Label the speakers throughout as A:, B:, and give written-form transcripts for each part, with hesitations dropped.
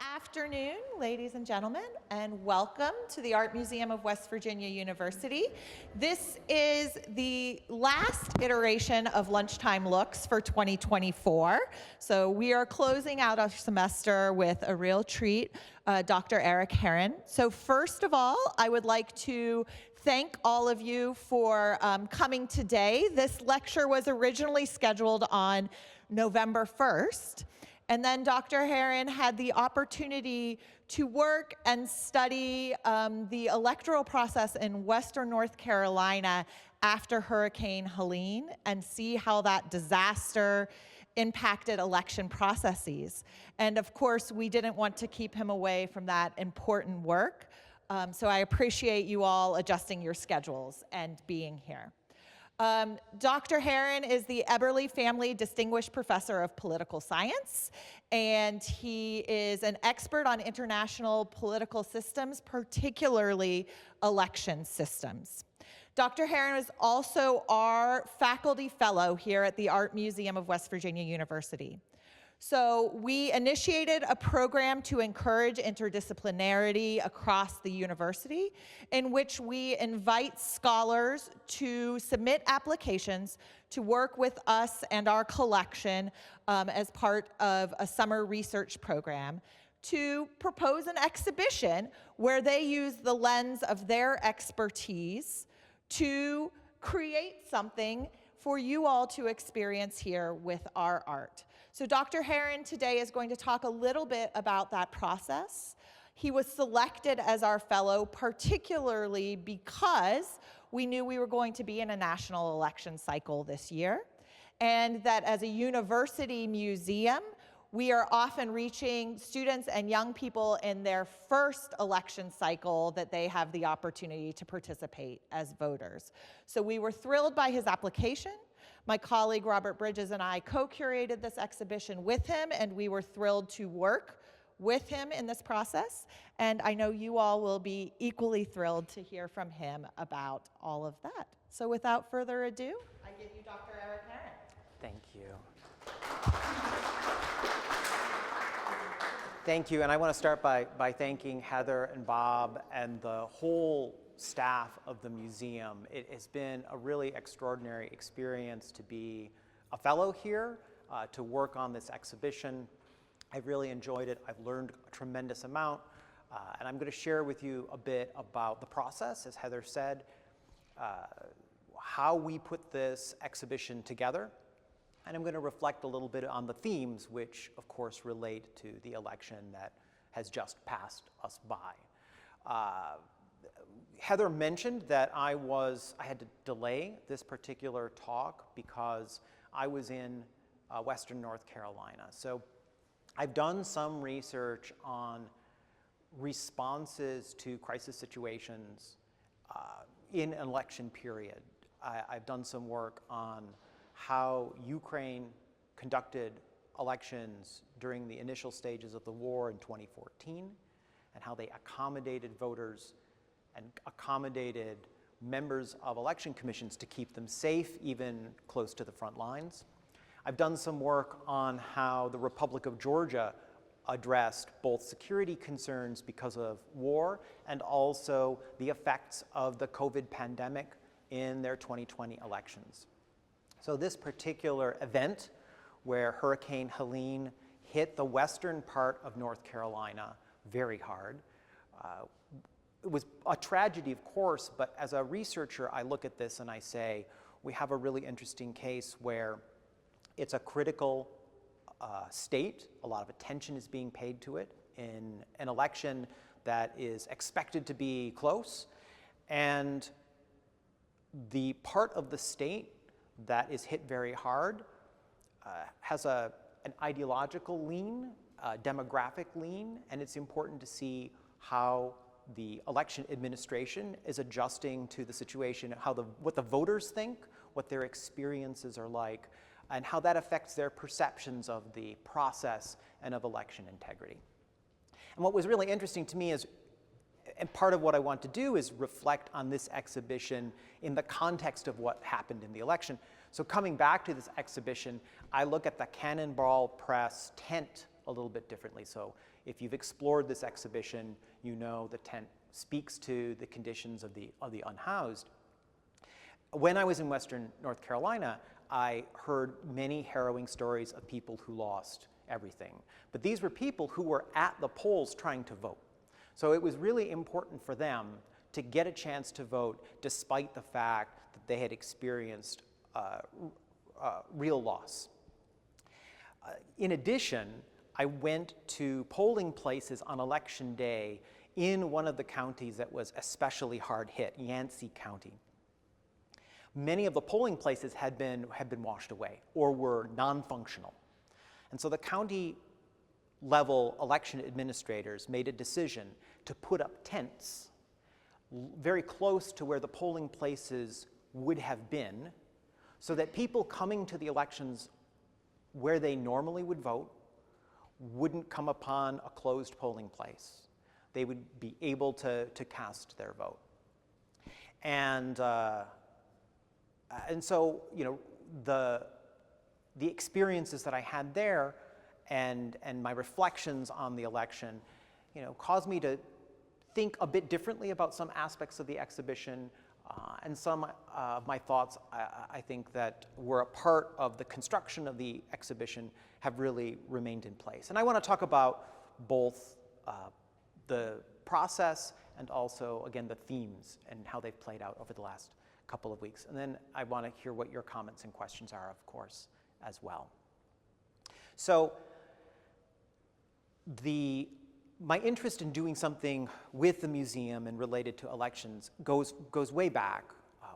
A: afternoon, ladies and gentlemen, and welcome to the Art Museum of West Virginia University. This is the last iteration of Lunchtime Looks for 2024. So we are closing out our semester with a real treat, Dr. Erik Herron. So first of all, I would like to thank all of you for coming today. This lecture was originally scheduled on November 1st. And then Dr. Herron had the opportunity to work and study the electoral process in Western North Carolina after Hurricane Helene and see how that disaster impacted election processes. And of course, we didn't want to keep him away from that important work. So I appreciate you all adjusting your schedules and being here. Dr. Herron is the Eberly Family Distinguished Professor of Political Science, and he is an expert on international political systems, particularly election systems. Dr. Herron is also our faculty fellow here at the Art Museum of West Virginia University. So we initiated a program to encourage interdisciplinarity across the university, in which we invite scholars to submit applications to work with us and our collection as part of a summer research program to propose an exhibition where they use the lens of their expertise to create something for you all to experience here with our art. So Dr. Herron today is going to talk a little bit about that process. He was selected as our fellow particularly because we knew we were going to be in a national election cycle this year, and that as a university museum, we are often reaching students and young people in their first election cycle that they have the opportunity to participate as voters. So we were thrilled by his application. My colleague Robert Bridges and I co-curated this exhibition with him, and we were thrilled to work with him in this process. And I know you all will be equally thrilled to hear from him about all of that. So without further ado, I give you Dr. Erik Herron.
B: Thank you. Thank you, and I want to start by thanking Heather and Bob and the whole staff of the museum. It has been a really extraordinary experience to be a fellow here, to work on this exhibition. I've really enjoyed it. I've learned a tremendous amount, and I'm going to share with you a bit about the process, as Heather said, how we put this exhibition together, and I'm going to reflect a little bit on the themes, which of course relate to the election that has just passed us by. Heather mentioned that I had to delay this particular talk because I was in Western North Carolina. So I've done some research on responses to crisis situations in an election period. I've done some work on how Ukraine conducted elections during the initial stages of the war in 2014 and how they accommodated voters and accommodated members of election commissions to keep them safe, even close to the front lines. I've done some work on how the Republic of Georgia addressed both security concerns because of war and also the effects of the COVID pandemic in their 2020 elections. So this particular event, where Hurricane Helene hit the western part of North Carolina very hard, it was a tragedy, of course, but as a researcher, I look at this and I say, we have a really interesting case where it's a critical state. A lot of attention is being paid to it in an election that is expected to be close. And the part of the state that is hit very hard has an ideological lean, a demographic lean, and it's important to see how the election administration is adjusting to the situation, what the voters think, what their experiences are like, and how that affects their perceptions of the process and of election integrity. And what was really interesting to me is, and part of what I want to do is reflect on this exhibition in the context of what happened in the election. So coming back to this exhibition, I look at the Cannonball Press tent a little bit differently. So if you've explored this exhibition, you know the tent speaks to the conditions of the unhoused. When I was in Western North Carolina, I heard many harrowing stories of people who lost everything. But these were people who were at the polls trying to vote. So it was really important for them to get a chance to vote despite the fact that they had experienced real loss. In addition, I went to polling places on election day in one of the counties that was especially hard hit, Yancey County. Many of the polling places had been washed away or were non-functional. And so the county level election administrators made a decision to put up tents very close to where the polling places would have been, so that people coming to the elections where they normally would vote wouldn't come upon a closed polling place. They would be able to cast their vote. And so, you know, the experiences that I had there and my reflections on the election, you know, caused me to think a bit differently about some aspects of the exhibition, and some of my thoughts, I think, that were a part of the construction of the exhibition have really remained in place. And I want to talk about both the process and also, again, the themes and how they've played out over the last couple of weeks. And then I want to hear what your comments and questions are, of course, as well. So my interest in doing something with the museum and related to elections goes way back.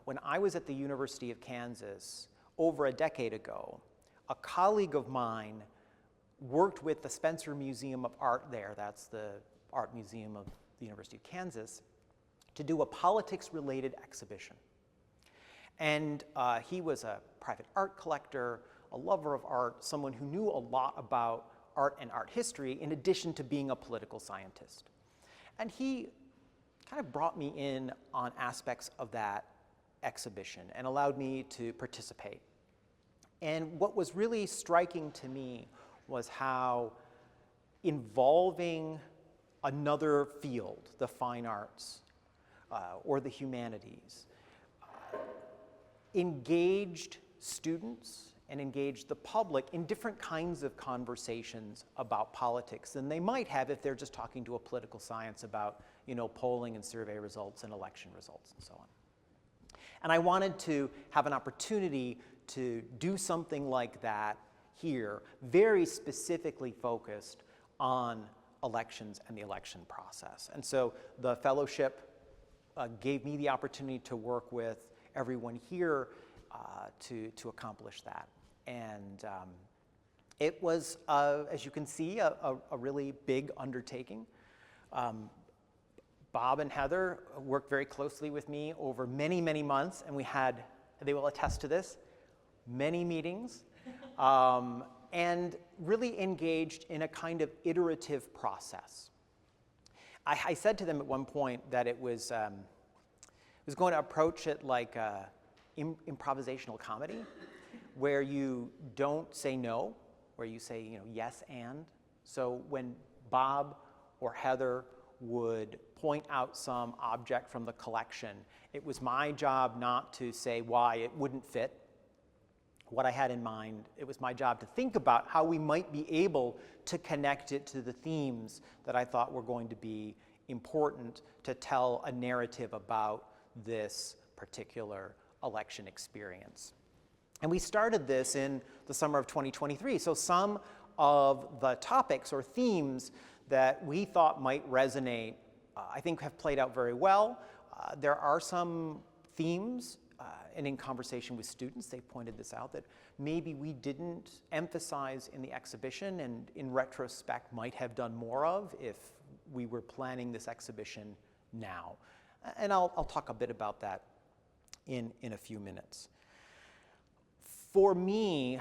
B: When I was at the University of Kansas over a decade ago, a colleague of mine worked with the Spencer Museum of Art there, that's the Art Museum of the University of Kansas, to do a politics-related exhibition. And he was a private art collector, a lover of art, someone who knew a lot about art and art history, in addition to being a political scientist. And he kind of brought me in on aspects of that exhibition and allowed me to participate. And what was really striking to me was how involving another field, the fine arts or the humanities, engaged students and engage the public in different kinds of conversations about politics than they might have if they're just talking to a political science about, you know, polling and survey results and election results and so on. And I wanted to have an opportunity to do something like that here, very specifically focused on elections and the election process. And so the fellowship gave me the opportunity to work with everyone here to accomplish that. And it was, as you can see, a really big undertaking. Bob and Heather worked very closely with me over many, many months, and we had, they will attest to this, many meetings, and really engaged in a kind of iterative process. I said to them at one point that it was going to approach it like improvisational comedy, where you don't say no, where you say, you know, yes and. So when Bob or Heather would point out some object from the collection, it was my job not to say why it wouldn't fit what I had in mind. It was my job to think about how we might be able to connect it to the themes that I thought were going to be important to tell a narrative about this particular election experience. And we started this in the summer of 2023. So some of the topics or themes that we thought might resonate, I think have played out very well. There are some themes, and in conversation with students, they pointed this out, that maybe we didn't emphasize in the exhibition and in retrospect might have done more of if we were planning this exhibition now. And I'll talk a bit about that in a few minutes. For me,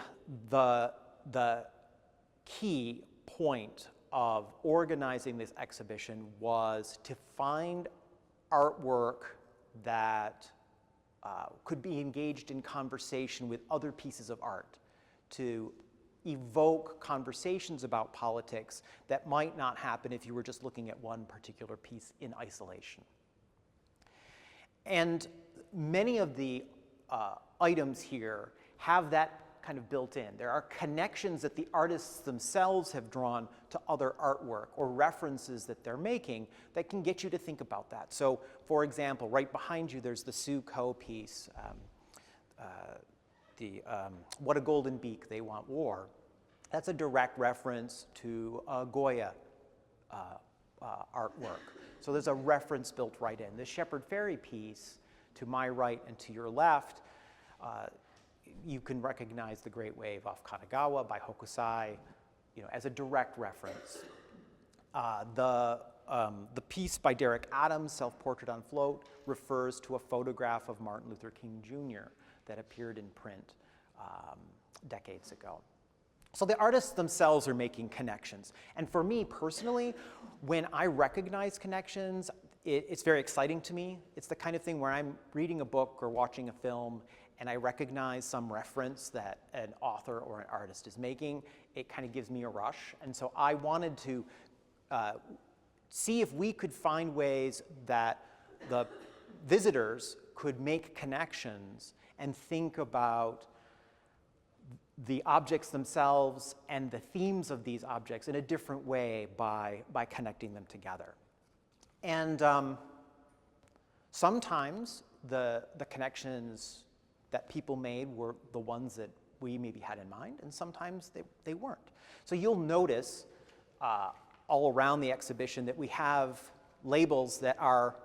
B: the key point of organizing this exhibition was to find artwork that could be engaged in conversation with other pieces of art, to evoke conversations about politics that might not happen if you were just looking at one particular piece in isolation. And many of the items here have that kind of built in. There are connections that the artists themselves have drawn to other artwork or references that they're making that can get you to think about that. So, for example, right behind you, there's the Sue Coe piece, What a Golden Beak, They Want War. That's a direct reference to Goya artwork. So there's a reference built right in. The Shepherd Ferry piece, to my right and to your left, you can recognize the Great Wave off Kanagawa by Hokusai, as a direct reference. The piece by Derek Adams, Self-Portrait on Float, refers to a photograph of Martin Luther King Jr. that appeared in print decades ago. So the artists themselves are making connections. And for me personally, when I recognize connections, it's very exciting to me. It's the kind of thing where I'm reading a book or watching a film and I recognize some reference that an author or an artist is making. It kind of gives me a rush. And so I wanted to see if we could find ways that the visitors could make connections and think about the objects themselves and the themes of these objects in a different way by connecting them together. And sometimes the connections that people made were the ones that we maybe had in mind, and sometimes they weren't. So you'll notice all around the exhibition that we have labels that are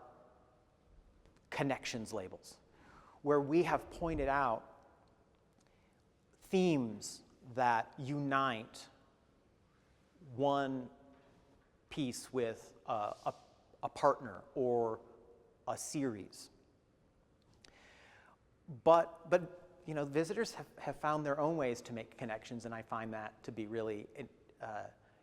B: connections labels, where we have pointed out themes that unite one piece with a partner or a series. But visitors have found their own ways to make connections, and I find that to be really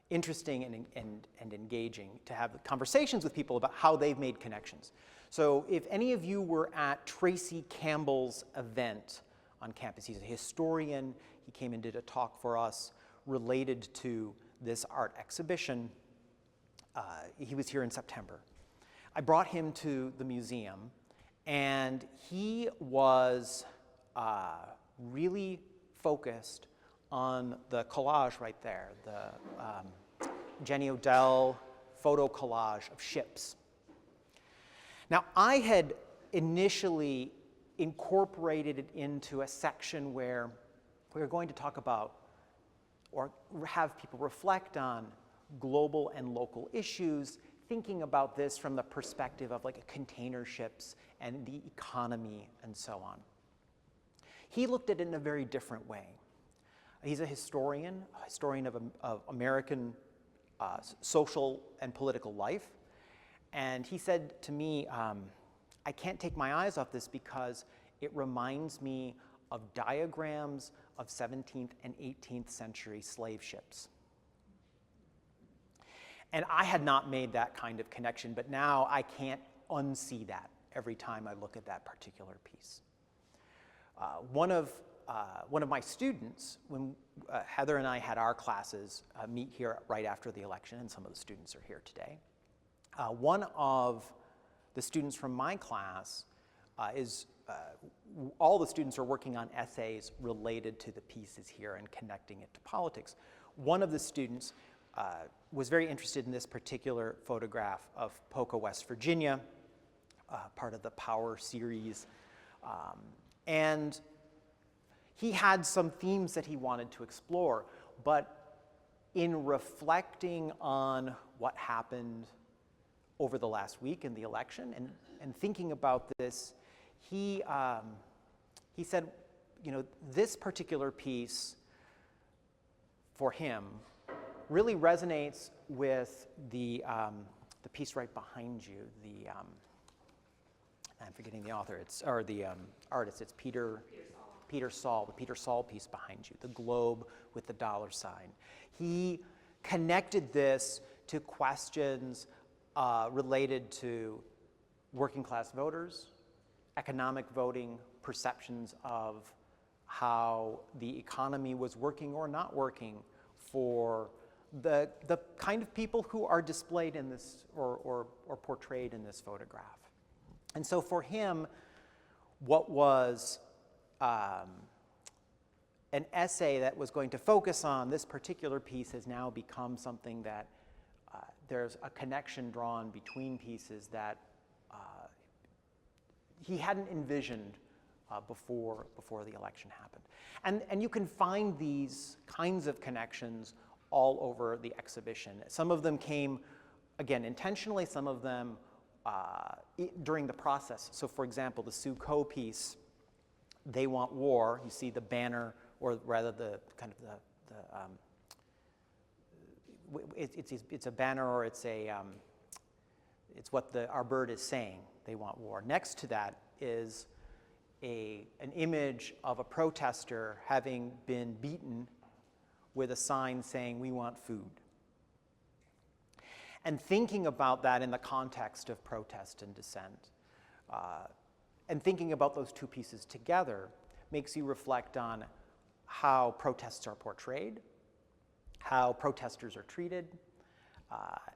B: interesting and engaging to have conversations with people about how they've made connections. So if any of you were at Tracy Campbell's event on campus, he's a historian, he came and did a talk for us related to this art exhibition. He was here in September. I brought him to the museum, and he was really focused on the collage right there, the Jenny Odell photo collage of ships. Now, I had initially incorporated it into a section where we were going to talk about or have people reflect on global and local issues, thinking about this from the perspective of like container ships and the economy and so on. He looked at it in a very different way. He's a historian of American social and political life. And he said to me, I can't take my eyes off this because it reminds me of diagrams of 17th and 18th century slave ships. And I had not made that kind of connection, but now I can't unsee that every time I look at that particular piece. One of my students, when Heather and I had our classes meet here right after the election, and some of the students are here today, one of the students from my class all the students are working on essays related to the pieces here and connecting it to politics. One of the students was very interested in this particular photograph of Poca, West Virginia, part of the Power series. And he had some themes that he wanted to explore, but in reflecting on what happened over the last week in the election and thinking about this, he said, this particular piece for him really resonates with the piece right behind you. I'm forgetting the author. The artist. It's Peter Saul. The Peter Saul piece behind you. The globe with the dollar sign. He connected this to questions related to working class voters, economic voting, perceptions of how the economy was working or not working for the kind of people who are displayed in this or portrayed in this photograph. And so for him, what was an essay that was going to focus on this particular piece has now become something that there's a connection drawn between pieces that he hadn't envisioned before the election happened. And you can find these kinds of connections all over the exhibition. Some of them came, again, intentionally, some of them during the process. So for example, the Sue Coe piece, They Want War, you see the banner, or rather the kind of it's a banner, or it's what our bird is saying, they want war. Next to that is an image of a protester having been beaten with a sign saying, we want food. And thinking about that in the context of protest and dissent, and thinking about those two pieces together makes you reflect on how protests are portrayed, how protesters are treated,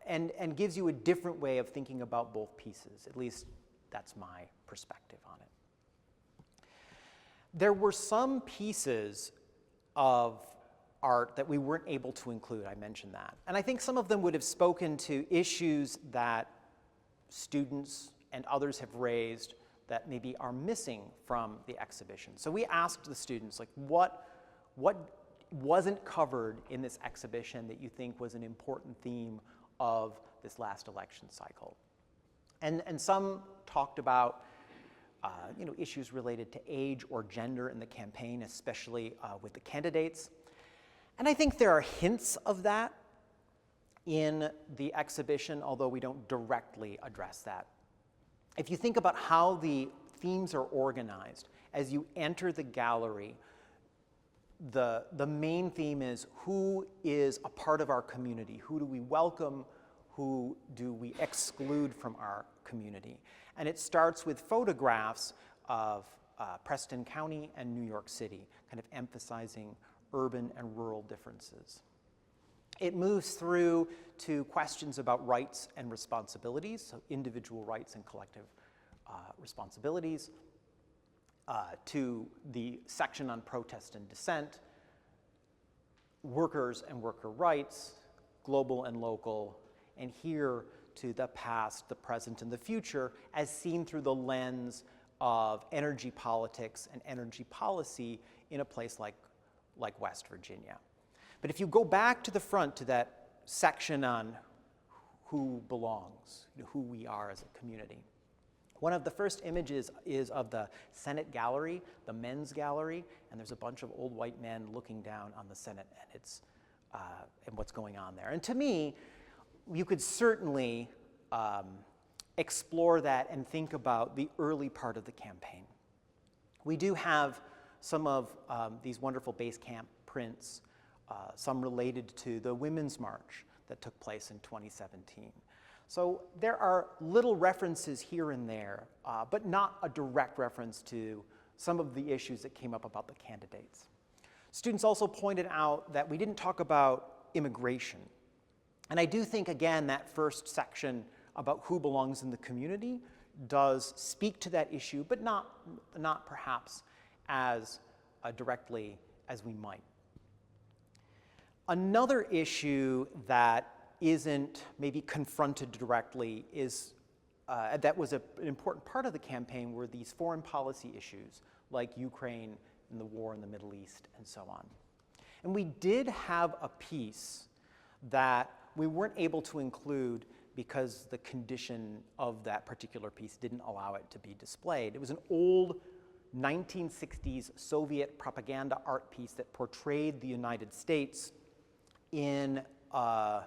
B: and gives you a different way of thinking about both pieces. At least that's my perspective on it. There were some pieces of art that we weren't able to include, I mentioned that. And I think some of them would have spoken to issues that students and others have raised that maybe are missing from the exhibition. So we asked the students, like, what wasn't covered in this exhibition that you think was an important theme of this last election cycle? And some talked about issues related to age or gender in the campaign, especially with the candidates. And I think there are hints of that in the exhibition, although we don't directly address that. If you think about how the themes are organized, as you enter the gallery, the main theme is who is a part of our community? Who do we welcome? Who do we exclude from our community? And it starts with photographs of Preston County and New York City, kind of emphasizing urban and rural differences. It moves through to questions about rights and responsibilities, so individual rights and collective responsibilities, to the section on protest and dissent, workers and worker rights, global and local, and here to the past, the present, and the future as seen through the lens of energy politics and energy policy in a place like West Virginia. But if you go back to the front to that section on who belongs, who we are as a community, one of the first images is of the Senate gallery, the men's gallery, and there's a bunch of old white men looking down on the Senate and what's going on there. And to me, you could certainly explore that and think about the early part of the campaign. We do have some of these wonderful base camp prints, some related to the Women's March that took place in 2017. So there are little references here and there, but not a direct reference to some of the issues that came up about the candidates. Students also pointed out that we didn't talk about immigration. And I do think, again, that first section about who belongs in the community does speak to that issue, but not perhaps as directly as we might. Another issue that isn't maybe confronted directly is that was an important part of the campaign were these foreign policy issues like Ukraine and the war in the Middle East and so on. And we did have a piece that we weren't able to include because the condition of that particular piece didn't allow it to be displayed. It was an old 1960s Soviet propaganda art piece that portrayed the United States in a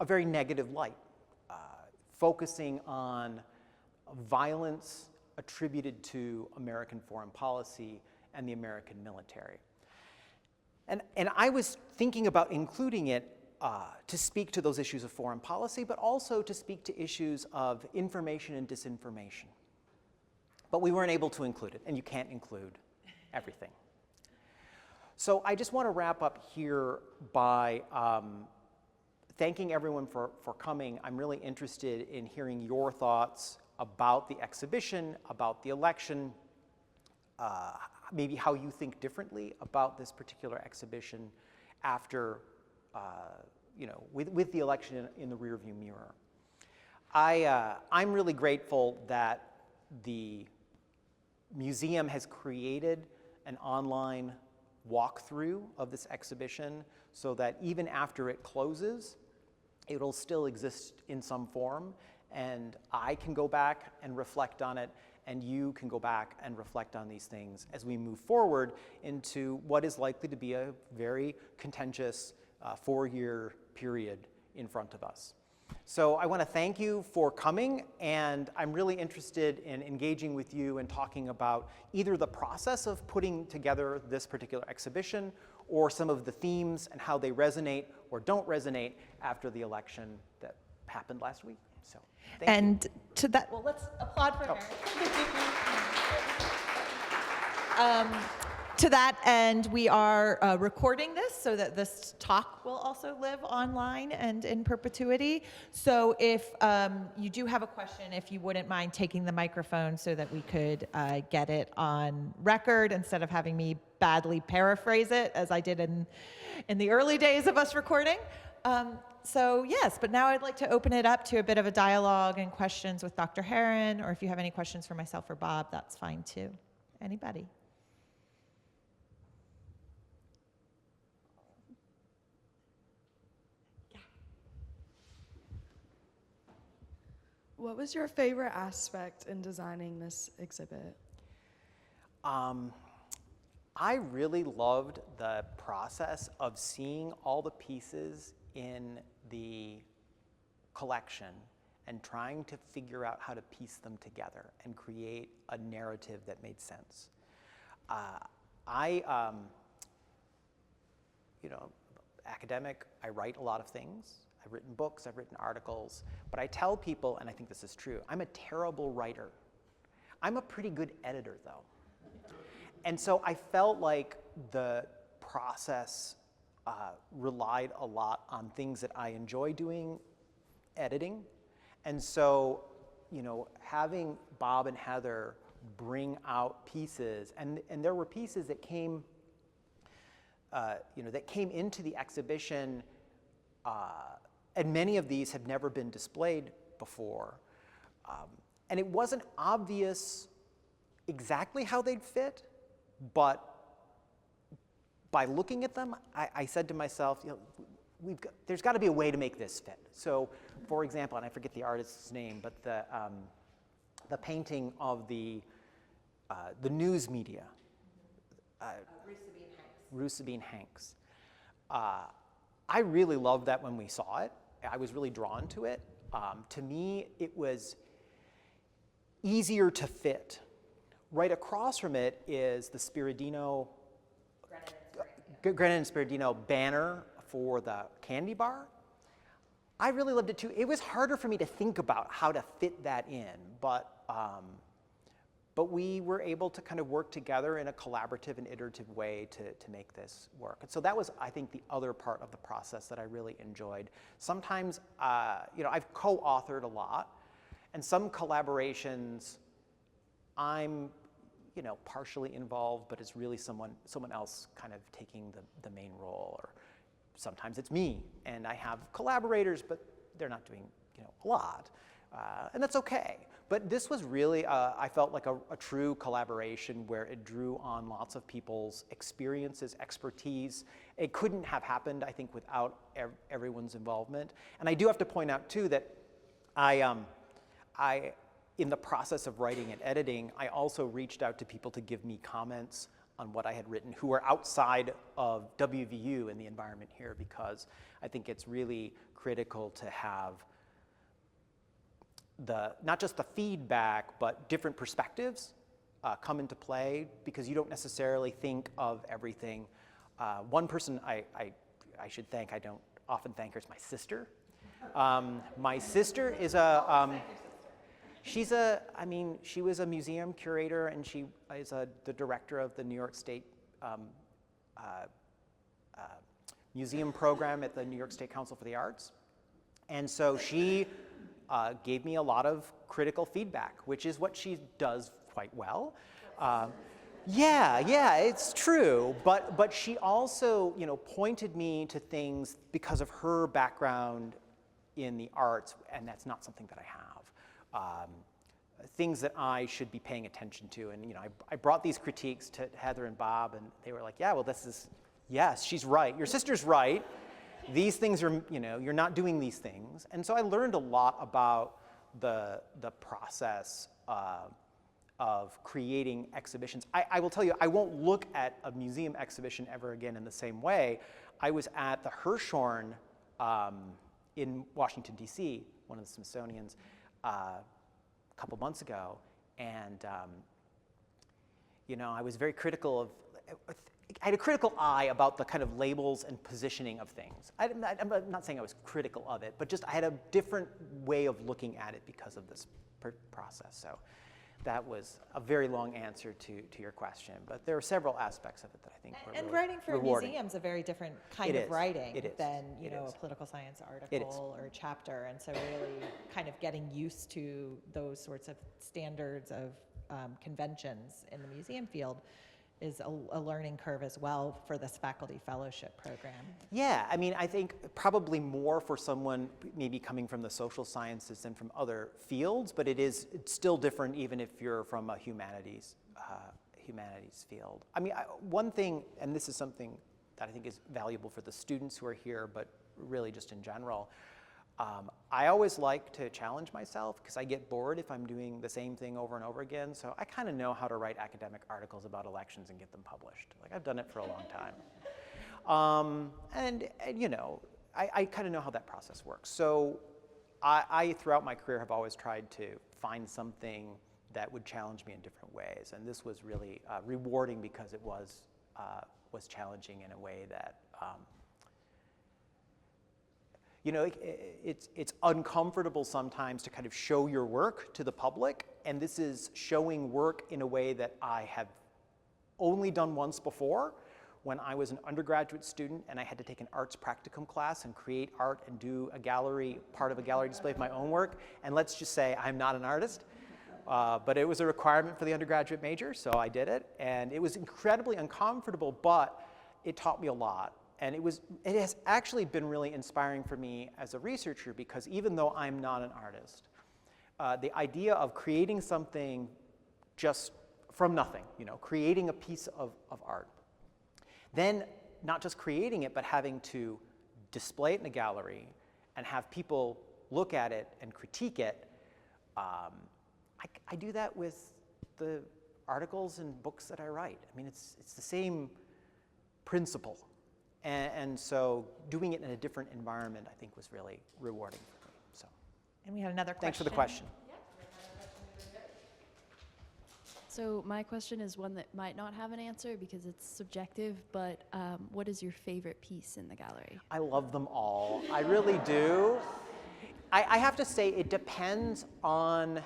B: very negative light, focusing on violence attributed to American foreign policy and the American military. And I was thinking about including it to speak to those issues of foreign policy, but also to speak to issues of information and disinformation. But we weren't able to include it, and you can't include everything. So I just want to wrap up here by thanking everyone for coming. I'm really interested in hearing your thoughts about the exhibition, about the election, maybe how you think differently about this particular exhibition after, with the election in the rearview mirror. I'm really grateful that the museum has created an online walkthrough of this exhibition so that even after it closes, it'll still exist in some form, and I can go back and reflect on it, and you can go back and reflect on these things as we move forward into what is likely to be a very contentious 4-year period in front of us. So I want to thank you for coming, and I'm really interested in engaging with you and talking about either the process of putting together this particular exhibition or some of the themes and how they resonate or don't resonate after the election that happened last week. So thank you.
A: And to that, well, let's applaud for Herron. To that end, we are recording this so that this talk will also live online and in perpetuity. So if you do have a question, if you wouldn't mind taking the microphone so that we could get it on record instead of having me badly paraphrase it as I did in the early days of us recording. So yes, but now I'd like to open it up to a bit of a dialogue and questions with Dr. Herron, or if you have any questions for myself or Bob, that's fine too. Anybody?
C: What was your favorite aspect in designing this exhibit?
B: I really loved the process of seeing all the pieces in the collection and trying to figure out how to piece them together and create a narrative that made sense. Academic, I write a lot of things. I've written books, I've written articles, but I tell people, and I think this is true, I'm a terrible writer. I'm a pretty good editor, though. And so I felt like the process relied a lot on things that I enjoy doing, editing. And so, having Bob and Heather bring out pieces, and there were pieces that came, that came into the exhibition, and many of these have never been displayed before. And it wasn't obvious exactly how they'd fit, but by looking at them, I said to myself, there's got to be a way to make this fit. So, for example, and I forget the artist's name, but the painting of the news media, Sabine Hanks. I really loved that when we saw it. I was really drawn to it. To me, it was easier to fit. Right across from it is the Spiridino, Granite and Spiridino banner for the candy bar. I really loved it too. It was harder for me to think about how to fit that in, but we were able to kind of work together in a collaborative and iterative way to make this work. And so that was, I think, the other part of the process that I really enjoyed. Sometimes, I've co-authored a lot, and some collaborations I'm, partially involved, but it's really someone else kind of taking the main role. Or sometimes it's me, and I have collaborators, but they're not doing, a lot. And that's okay. But this was really, I felt like a true collaboration where it drew on lots of people's experiences, expertise. It couldn't have happened, I think, without everyone's involvement. And I do have to point out, too, that I in the process of writing and editing, I also reached out to people to give me comments on what I had written who are outside of WVU and the environment here, because I think it's really critical to have not just the feedback, but different perspectives come into play, because you don't necessarily think of everything. One person I should thank, I don't often thank her, is my sister. My sister is She was a museum curator, and she is the director of the New York State museum program at the New York State Council for the Arts. And so she gave me a lot of critical feedback, which is what she does quite well. Yeah, it's true. But she also, pointed me to things because of her background in the arts, and that's not something that I have. Things that I should be paying attention to. And I brought these critiques to Heather and Bob, and they were like, yeah, well, yes, she's right. Your sister's right. These things are, you're not doing these things. And so I learned a lot about the process of creating exhibitions. I will tell you, I won't look at a museum exhibition ever again in the same way. I was at the Hirshhorn in Washington, D.C., one of the Smithsonian's, a couple months ago, and I was very critical of. I had a critical eye about the kind of labels and positioning of things. I'm not saying I was critical of it, but just I had a different way of looking at it because of this process. So that was a very long answer to your question, but there are several aspects of it that I think were
A: And
B: really
A: writing for
B: rewarding.
A: a museum is a very different kind of writing than
B: a
A: political science article or chapter, and so really kind of getting used to those sorts of standards of conventions in the museum field is a learning curve as well for this faculty fellowship program.
B: Yeah, I think probably more for someone maybe coming from the social sciences than from other fields, but it's still different even if you're from a humanities field. One thing, and this is something that I think is valuable for the students who are here, but really just in general, I always like to challenge myself because I get bored if I'm doing the same thing over and over again. So I kind of know how to write academic articles about elections and get them published. Like, I've done it for a long time. I kind of know how that process works. So I, throughout my career, have always tried to find something that would challenge me in different ways. And this was really rewarding because it was challenging in a way that it's uncomfortable sometimes to kind of show your work to the public, and this is showing work in a way that I have only done once before when I was an undergraduate student and I had to take an arts practicum class and create art and do part of a gallery display of my own work. And let's just say I'm not an artist, but it was a requirement for the undergraduate major, so I did it. And it was incredibly uncomfortable, but it taught me a lot. And it has actually been really inspiring for me as a researcher because even though I'm not an artist, the idea of creating something just from nothing, creating a piece of art, then not just creating it, but having to display it in a gallery and have people look at it and critique it, I do that with the articles and books that I write. It's the same principle. And so doing it in a different environment, I think, was really rewarding for me. So,
A: and we had another question.
B: Thanks for the question.
D: So my question is one that might not have an answer because it's subjective, but what is your favorite piece in the gallery?
B: I love them all. I really do. I have to say it depends on...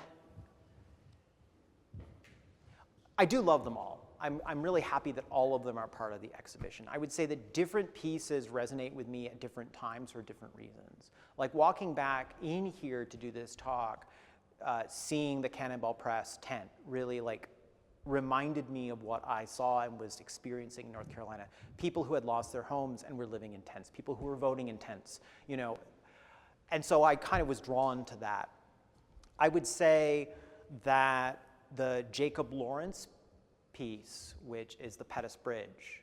B: I do love them all. I'm really happy that all of them are part of the exhibition. I would say that different pieces resonate with me at different times for different reasons. Like walking back in here to do this talk, seeing the Cannonball Press tent really reminded me of what I saw and was experiencing in North Carolina. People who had lost their homes and were living in tents, people who were voting in tents, And so I kind of was drawn to that. I would say that the Jacob Lawrence piece, which is the Pettus Bridge,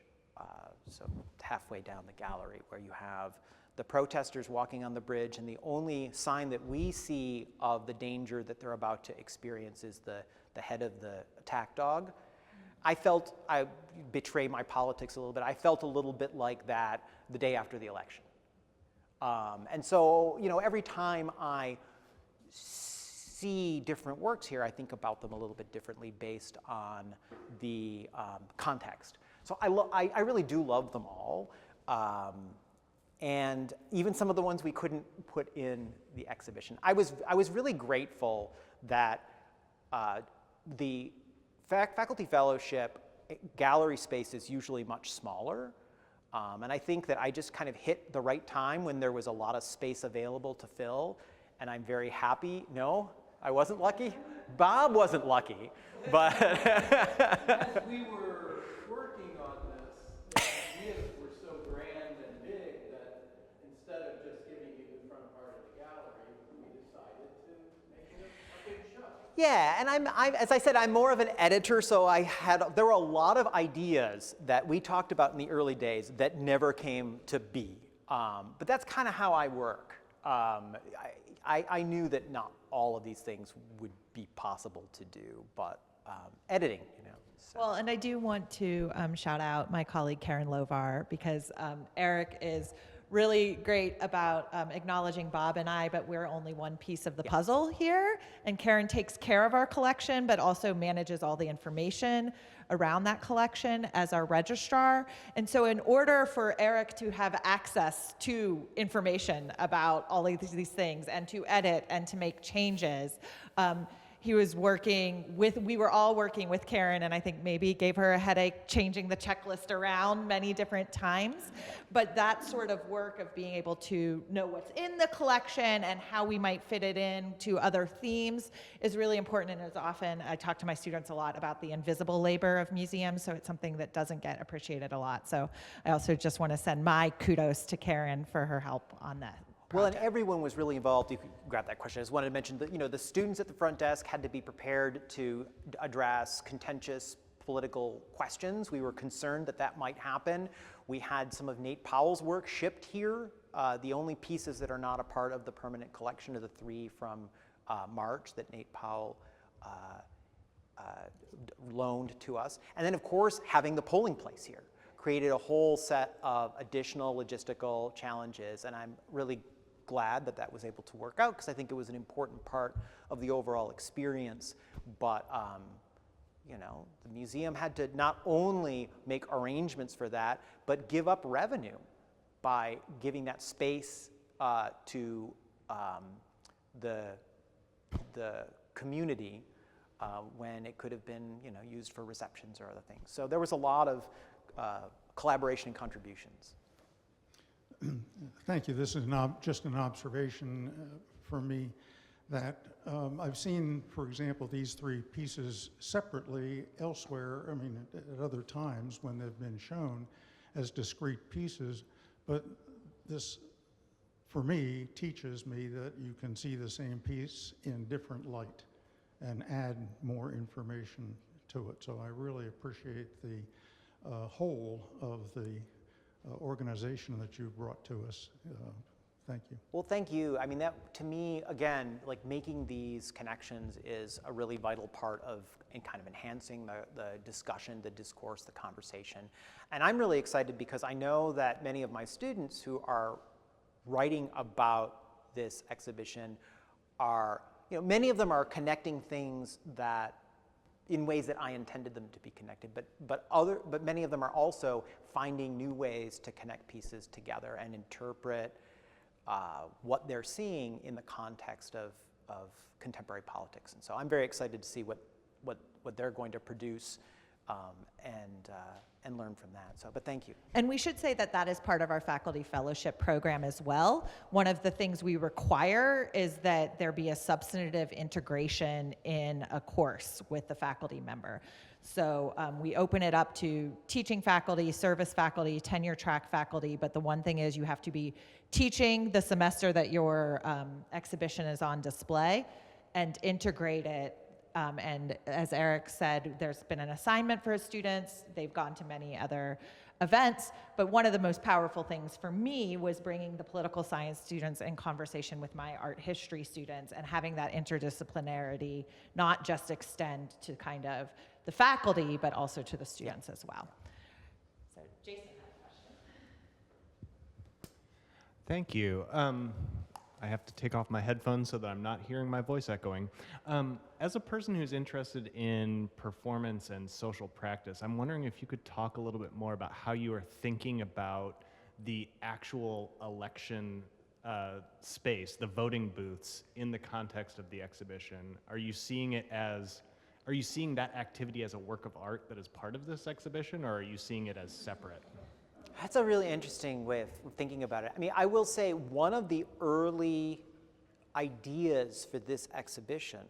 B: so halfway down the gallery, where you have the protesters walking on the bridge, and the only sign that we see of the danger that they're about to experience is the head of the attack dog. I betray my politics a little bit, I felt a little bit like that the day after the election. And so, every time I see different works here, I think about them a little bit differently based on the context. So I really do love them all. and even some of the ones we couldn't put in the exhibition. I was really grateful that the faculty fellowship gallery space is usually much smaller. And I think that I just kind of hit the right time when there was a lot of space available to fill, and I'm very happy. No, I wasn't lucky. Bob wasn't lucky, but
E: As we were working on this, the ideas were so grand and big that instead of just giving you the front part of the gallery, we decided to make it a big show.
B: yeah, and as I said, I'm more of an editor, so there were a lot of ideas that we talked about in the early days that never came to be. But that's kind of how I work. I knew that not all of these things would be possible to do, but editing, So.
A: Well, and I do want to shout out my colleague Karen Lovar, because Erik is really great about acknowledging Bob and I, but we're only one piece of the puzzle here. And Karen takes care of our collection, but also manages all the information around that collection as our registrar. And so in order for Erik to have access to information about all of these things and to edit and to make changes, we were all working with Karen, and I think maybe gave her a headache changing the checklist around many different times. But that sort of work of being able to know what's in the collection and how we might fit it in to other themes is really important. And as often, I talk to my students a lot about the invisible labor of museums, so it's something that doesn't get appreciated a lot. So I also just want to send my kudos to Karen for her help on that.
B: Well, and everyone was really involved. You could grab that question. I just wanted to mention that the students at the front desk had to be prepared to address contentious political questions. We were concerned that might happen. We had some of Nate Powell's work shipped here. The only pieces that are not a part of the permanent collection are the 3 from March that Nate Powell loaned to us. And then, of course, having the polling place here created a whole set of additional logistical challenges, and I'm really glad that was able to work out, because I think it was an important part of the overall experience. But the museum had to not only make arrangements for that, but give up revenue by giving that space to the community when it could have been used for receptions or other things. So there was a lot of collaboration and contributions.
F: Thank you. This is just an observation for me that I've seen, for example, these 3 pieces separately elsewhere, at other times when they've been shown as discrete pieces, but this, for me, teaches me that you can see the same piece in different light and add more information to it. So I really appreciate the whole of the organization that you brought to us. Thank you.
B: Well, thank you. That, to me, again, like making these connections is a really vital part of kind of enhancing the discussion, the discourse, the conversation. And I'm really excited because I know that many of my students who are writing about this exhibition are, many of them are connecting things that in ways that I intended them to be connected, but many of them are also finding new ways to connect pieces together and interpret what they're seeing in the context of contemporary politics. And so I'm very excited to see what they're going to produce and learn from that. So, but thank you.
A: And we should say that is part of our faculty fellowship program as well. One of the things we require is that there be a substantive integration in a course with the faculty member. So we open it up to teaching faculty, service faculty, tenure track faculty, but the one thing is you have to be teaching the semester that your exhibition is on display and integrate it. And as Erik said, there's been an assignment for his students. They've gone to many other events, but one of the most powerful things for me was bringing the political science students in conversation with my art history students and having that interdisciplinarity not just extend to kind of the faculty, but also to the students as well. So Jason had a question.
G: Thank you. I have to take off my headphones so that I'm not hearing my voice echoing. As a person who's interested in performance and social practice, I'm wondering if you could talk a little bit more about how you are thinking about the actual election space, the voting booths, in the context of the exhibition? Are you seeing that activity as a work of art that is part of this exhibition, or are you seeing it as separate?
B: That's a really interesting way of thinking about it. I mean, I will say one of the early ideas for this exhibition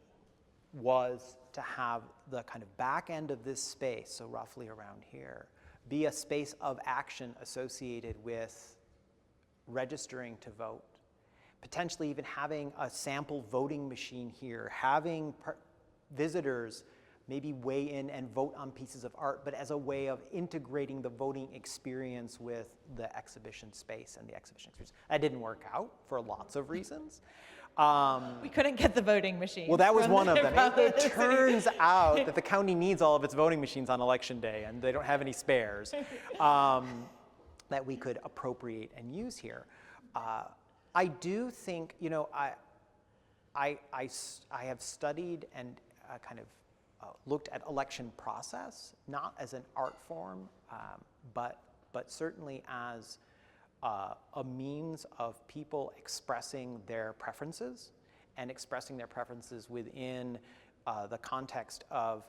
B: was to have the kind of back end of this space, so roughly around here, be a space of action associated with registering to vote, potentially even having a sample voting machine here, having visitors maybe weigh in and vote on pieces of art, but as a way of integrating the voting experience with the exhibition space and the exhibition experience. That didn't work out for lots of reasons.
A: We couldn't get the voting machine.
B: Well, that was one of them. It turns out that the county needs all of its voting machines on election day, and they don't have any spares that we could appropriate and use here. I do think, you know, I have studied and kind of looked at election process, not as an art form, but certainly as a means of people expressing their preferences and expressing their preferences within the context of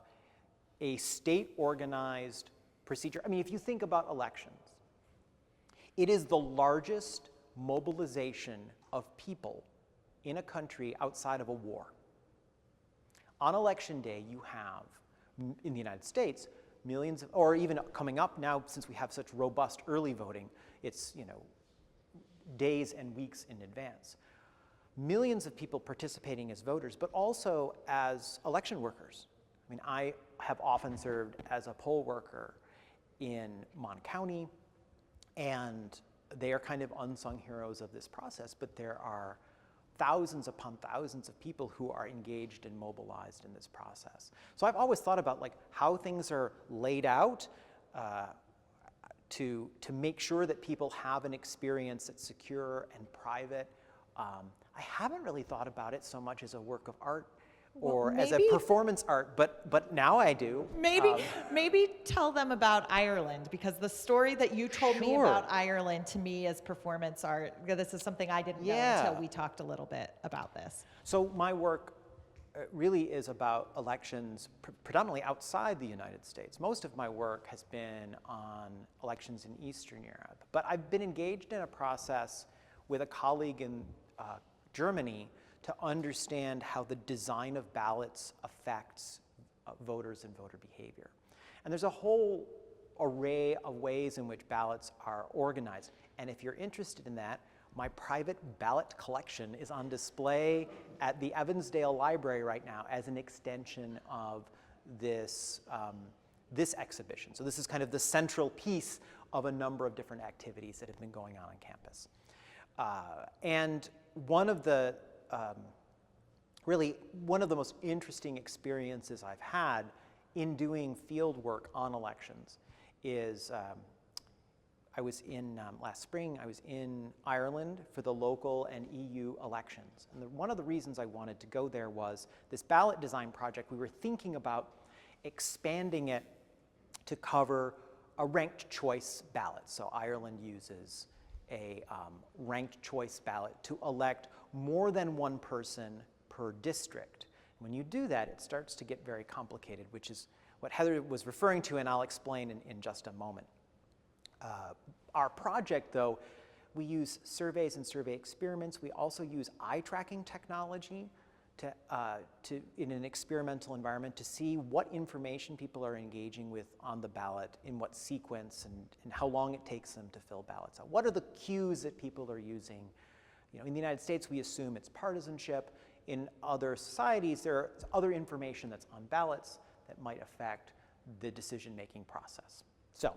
B: a state-organized procedure. I mean, if you think about elections, it is the largest mobilization of people in a country outside of a war. On election day, you have, in the United States, millions of, or even coming up now, since we have such robust early voting, it's, you know, days and weeks in advance. Millions of people participating as voters, but also as election workers. I mean, I have often served as a poll worker in Mon County, and they are kind of unsung heroes of this process, but there are thousands upon thousands of people who are engaged and mobilized in this process. So I've always thought about like how things are laid out to make sure that people have an experience that's secure and private. I haven't really thought about it so much as a work of art or as a performance art, but now I do.
A: Maybe tell them about Ireland, because the story that you told me
B: Sure.
A: about Ireland to me is performance art. This is something I didn't know until we talked a little bit about this.
B: So my work really is about elections predominantly outside the United States. Most of my work has been on elections in Eastern Europe, but I've been engaged in a process with a colleague in Germany to understand how the design of ballots affects voters and voter behavior. And there's a whole array of ways in which ballots are organized. And if you're interested in that, my private ballot collection is on display at the Evansdale Library right now as an extension of this, this exhibition. So this is kind of the central piece of a number of different activities that have been going on campus. And one of the really one of the most interesting experiences I've had in doing field work on elections is I was in, last spring, I was in Ireland for the local and EU elections. And one of the reasons I wanted to go there was this ballot design project. We were thinking about expanding it to cover a ranked choice ballot. So Ireland uses a ranked choice ballot to elect more than one person per district. When you do that, it starts to get very complicated, which is what Heather was referring to, and I'll explain in just a moment. Our project, though, we use surveys and survey experiments. We also use eye tracking technology in an experimental environment to see what information people are engaging with on the ballot, in what sequence, and how long it takes them to fill ballots out. What are the cues that people are using? You know, in the United States, we assume it's partisanship. In other societies, there's other information that's on ballots that might affect the decision-making process. So,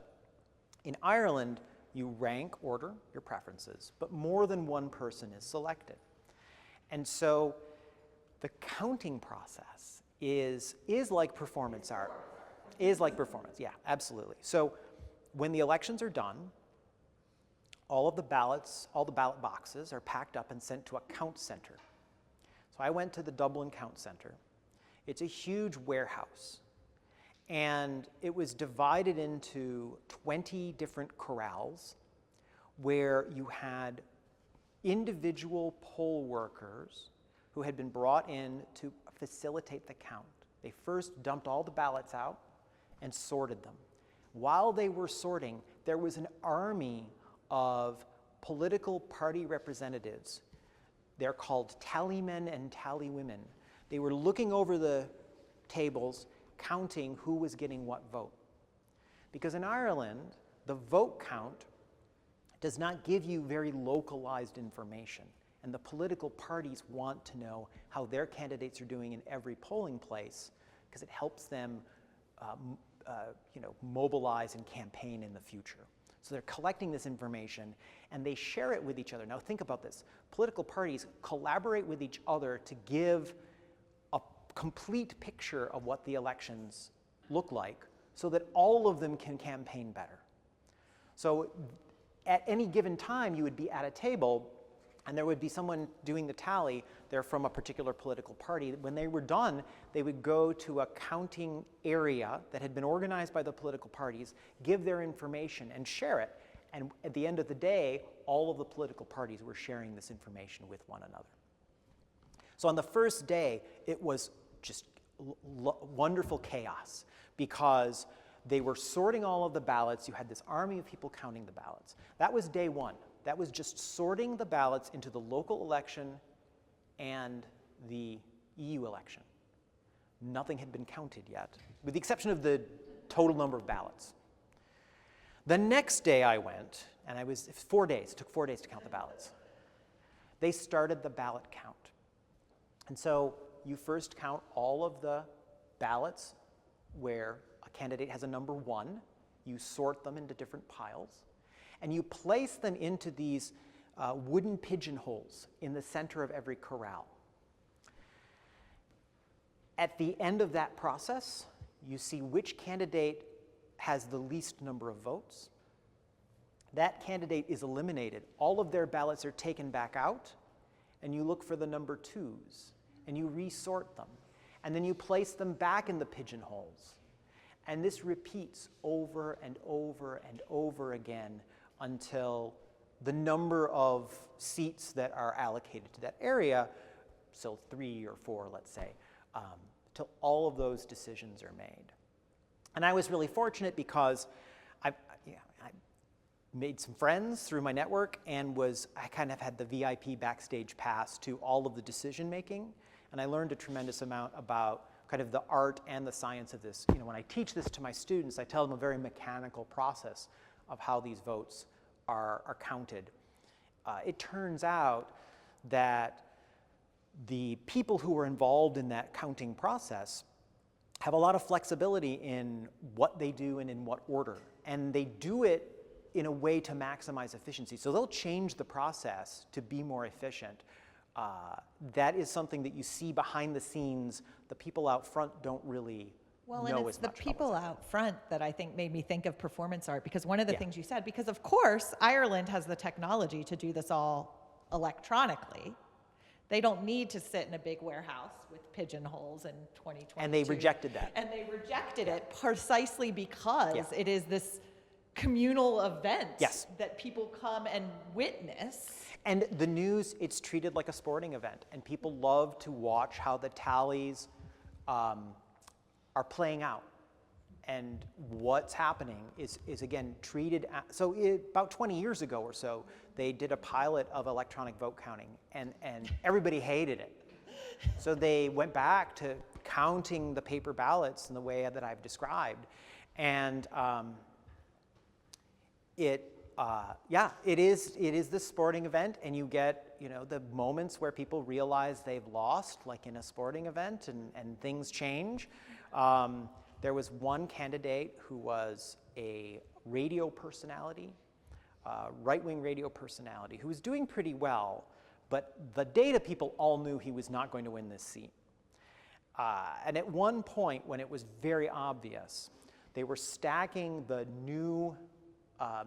B: in Ireland, you rank order your preferences, but more than one person is selected. And so the counting process is like performance art. Is like performance, yeah, absolutely. So when the elections are done, all the ballot boxes are packed up and sent to a count center. So I went to the Dublin Count Center. It's a huge warehouse. And it was divided into 20 different corrals where you had individual poll workers who had been brought in to facilitate the count. They first dumped all the ballots out and sorted them. While they were sorting, there was an army of political party representatives. They're called tallymen and tallywomen. They were looking over the tables, counting who was getting what vote. Because in Ireland, the vote count does not give you very localized information. And the political parties want to know how their candidates are doing in every polling place, because it helps them mobilize and campaign in the future. So they're collecting this information and they share it with each other. Now think about this. Political parties collaborate with each other to give a complete picture of what the elections look like so that all of them can campaign better. So at any given time, you would be at a table and there would be someone doing the tally. They're from a particular political party. When they were done, they would go to a counting area that had been organized by the political parties, give their information, and share it. And at the end of the day, all of the political parties were sharing this information with one another. So on the first day, it was just wonderful chaos because they were sorting all of the ballots. You had this army of people counting the ballots. That was day one. That was just sorting the ballots into the local election and the EU election. Nothing had been counted yet, with the exception of the total number of ballots. The next day I went, and it was 4 days. It took 4 days to count the ballots. They started the ballot count. And so you first count all of the ballots where a candidate has a number 1. You sort them into different piles. And you place them into these wooden pigeonholes in the center of every corral. At the end of that process, you see which candidate has the least number of votes. That candidate is eliminated. All of their ballots are taken back out, and you look for the number 2s, and you resort them. And then you place them back in the pigeonholes. And this repeats over and over and over again until the number of seats that are allocated to that area, so 3 or 4, let's say, till all of those decisions are made. And I was really fortunate because I made some friends through my network and I kind of had the VIP backstage pass to all of the decision making, and I learned a tremendous amount about kind of the art and the science of this. When I teach this to my students, I tell them a very mechanical process of how these votes are counted. It turns out that the people who are involved in that counting process have a lot of flexibility in what they do and in what order. And they do it in a way to maximize efficiency. So they'll change the process to be more efficient. That is something that you see behind the scenes. The people out front don't really know
A: and it's
B: as
A: the
B: much about
A: people
B: what's
A: out front that I think made me think of performance art, because one of the things you said, because of course Ireland has the technology to do this all electronically. They don't need to sit in a big warehouse with pigeonholes in 2022.
B: And they rejected that.
A: And they rejected it precisely because
B: Yeah.
A: it is this communal event
B: Yes.
A: that people come and witness.
B: And the news, it's treated like a sporting event, and people love to watch how the tallies are playing out. And what's happening is again treated, about 20 years ago or so, they did a pilot of electronic vote counting, and everybody hated it. So they went back to counting the paper ballots in the way that I've described. And it is this sporting event, and you get the moments where people realize they've lost, like in a sporting event, and things change. There was one candidate who was a radio personality, right-wing radio personality, who was doing pretty well, but the data people all knew he was not going to win this seat. And at one point, when it was very obvious, they were stacking the new,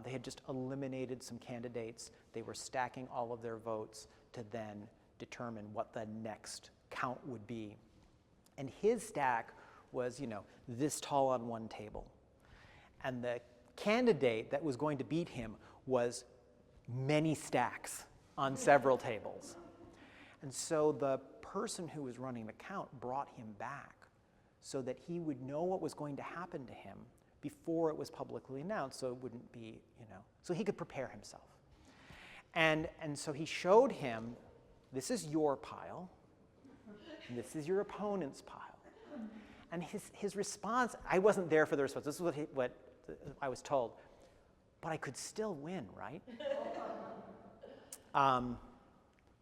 B: they had just eliminated some candidates. They were stacking all of their votes to then determine what the next count would be. And his stack was, this tall on one table. And the candidate that was going to beat him was many stacks on several tables. And so the person who was running the count brought him back so that he would know what was going to happen to him before it was publicly announced, so it wouldn't be, so he could prepare himself. And so he showed him, this is your pile, and this is your opponent's pile. And his response, I wasn't there for the response, this is what I was told, but I could still win, right?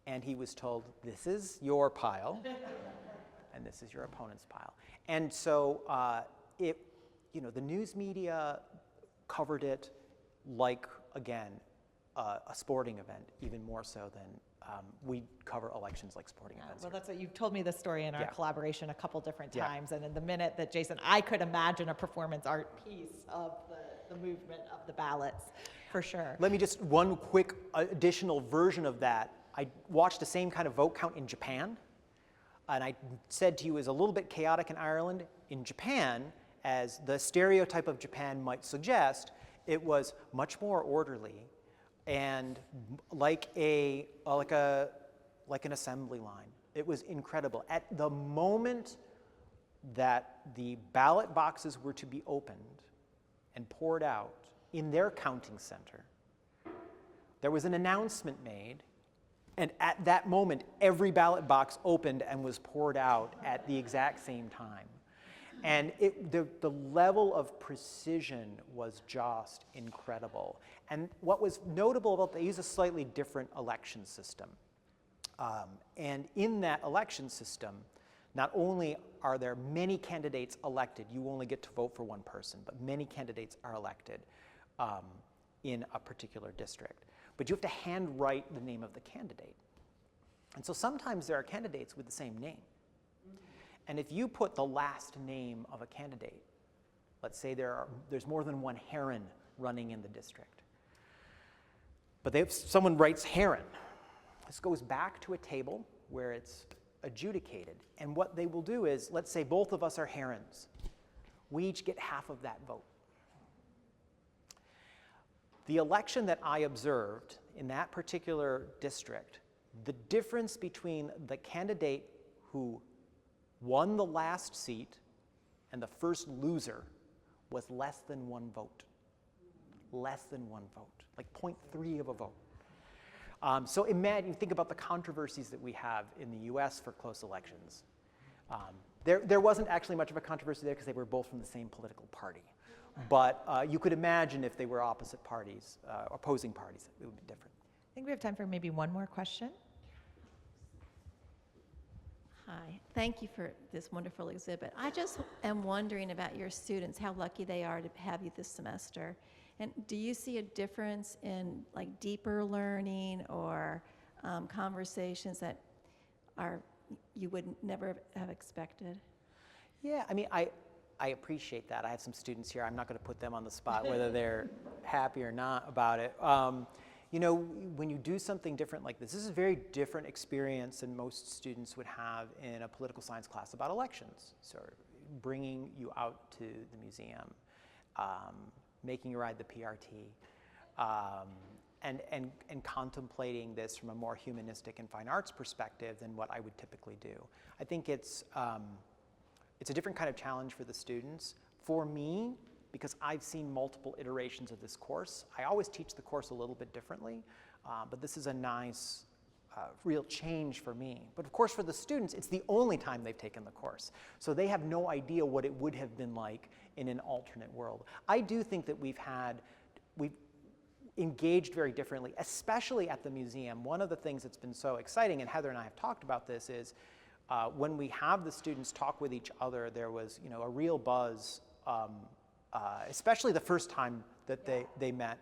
B: And he was told, this is your pile, and this is your opponent's pile. And so the news media covered it like, again, a sporting event, even more so than we cover elections like sporting events.
A: Well,
B: here.
A: that's what you've told me the story in our
B: Yeah.
A: collaboration a couple different
B: Yeah.
A: times. And in the minute that Jason, I could imagine a performance art piece of the movement of the ballots, for sure.
B: Let me just, one quick additional version of that. I watched the same kind of vote count in Japan, and I said to you it was a little bit chaotic in Ireland. In Japan, as the stereotype of Japan might suggest, it was much more orderly and like an assembly line. It was incredible. At the moment that the ballot boxes were to be opened and poured out in their counting center, there was an announcement made, and at that moment, every ballot box opened and was poured out at the exact same time. And the level of precision was just incredible. And what was notable about, they use a slightly different election system. And in that election system, not only are there many candidates elected, you only get to vote for one person, but many candidates are elected in a particular district. But you have to handwrite the name of the candidate. And so sometimes there are candidates with the same name. And if you put the last name of a candidate, let's say there's more than one Herron running in the district, but someone writes Herron, this goes back to a table where it's adjudicated. And what they will do is, let's say both of us are Herrons. We each get half of that vote. The election that I observed in that particular district, the difference between the candidate who won the last seat and the first loser was less than one vote. Less than one vote, like 0.3 of a vote. So imagine, think about the controversies that we have in the US for close elections. There wasn't actually much of a controversy there because they were both from the same political party. But you could imagine if they were opposite parties, opposing parties, it would be different.
A: I think we have time for maybe one more question.
H: Hi, thank you for this wonderful exhibit. I just am wondering about your students, how lucky they are to have you this semester. And do you see a difference in like deeper learning or conversations that you would never have expected?
B: Yeah, I mean, I appreciate that. I have some students here. I'm not going to put them on the spot whether they're happy or not about it. When you do something different like this is a very different experience than most students would have in a political science class about elections. So bringing you out to the museum, making you ride the PRT, and contemplating this from a more humanistic and fine arts perspective than what I would typically do. I think it's a different kind of challenge for the students. For me, because I've seen multiple iterations of this course, I always teach the course a little bit differently, but this is a nice, real change for me. But of course for the students, it's the only time they've taken the course. So they have no idea what it would have been like in an alternate world. I do think that we've engaged very differently, especially at the museum. One of the things that's been so exciting, and Heather and I have talked about this, is when we have the students talk with each other, there was a real buzz, especially the first time that they met,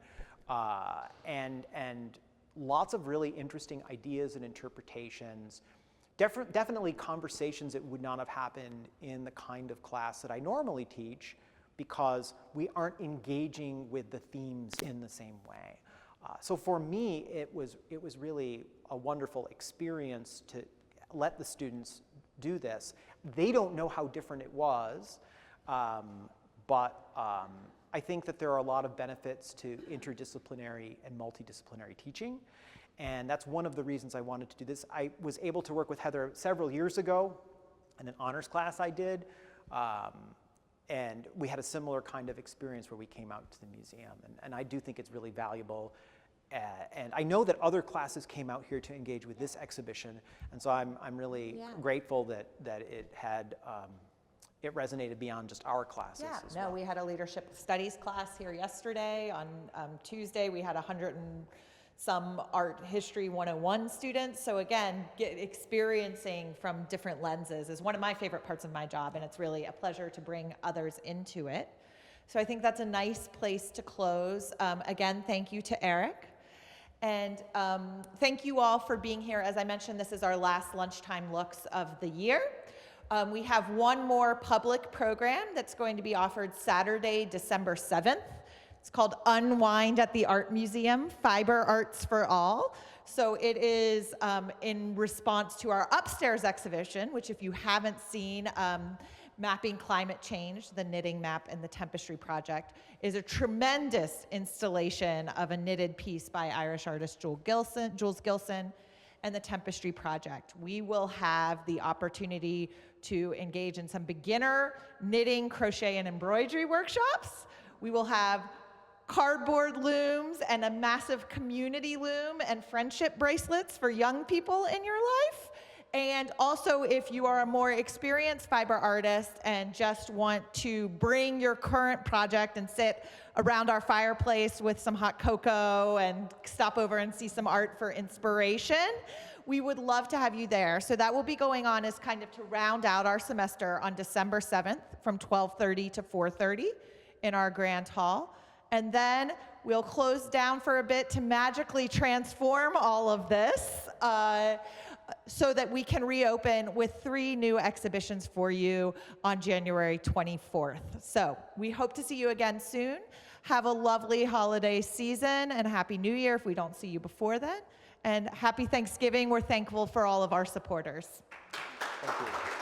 B: and lots of really interesting ideas and interpretations. Definitely conversations that would not have happened in the kind of class that I normally teach, because we aren't engaging with the themes in the same way. So for me, it was really a wonderful experience to let the students do this. They don't know how different it was, but I think that there are a lot of benefits to interdisciplinary and multidisciplinary teaching, and that's one of the reasons I wanted to do this. I was able to work with Heather several years ago in an honors class I did, and we had a similar kind of experience where we came out to the museum, and I do think it's really valuable. And I know that other classes came out here to engage with this exhibition, and so I'm really grateful that it had it resonated beyond just our classes.
A: Yeah,
B: as
A: no,
B: well.
A: we had a leadership studies class here yesterday. On Tuesday, we had 100 and some art history 101 students. So again, experiencing from different lenses is one of my favorite parts of my job, and it's really a pleasure to bring others into it. So I think that's a nice place to close. Again, thank you to Erik. And thank you all for being here. As I mentioned, this is our last lunchtime looks of the year. We have one more public program that's going to be offered Saturday, December 7th. It's called Unwind at the Art Museum, Fiber Arts for All. So it is in response to our upstairs exhibition, which if you haven't seen, Mapping Climate Change, the Knitting Map and the Tempestry Project, is a tremendous installation of a knitted piece by Irish artist Jules Gilson and the Tempestry Project. We will have the opportunity to engage in some beginner knitting, crochet, and embroidery workshops. We will have cardboard looms and a massive community loom and friendship bracelets for young people in your life. And also, if you are a more experienced fiber artist and just want to bring your current project and sit around our fireplace with some hot cocoa and stop over and see some art for inspiration, we would love to have you there. So that will be going on as kind of to round out our semester on December 7th from 12:30 to 4:30 in our grand hall. And then we'll close down for a bit to magically transform all of this so that we can reopen with 3 new exhibitions for you on January 24th. So we hope to see you again soon. Have a lovely holiday season and Happy New Year if we don't see you before then. And Happy Thanksgiving. We're thankful for all of our supporters.
B: Thank you.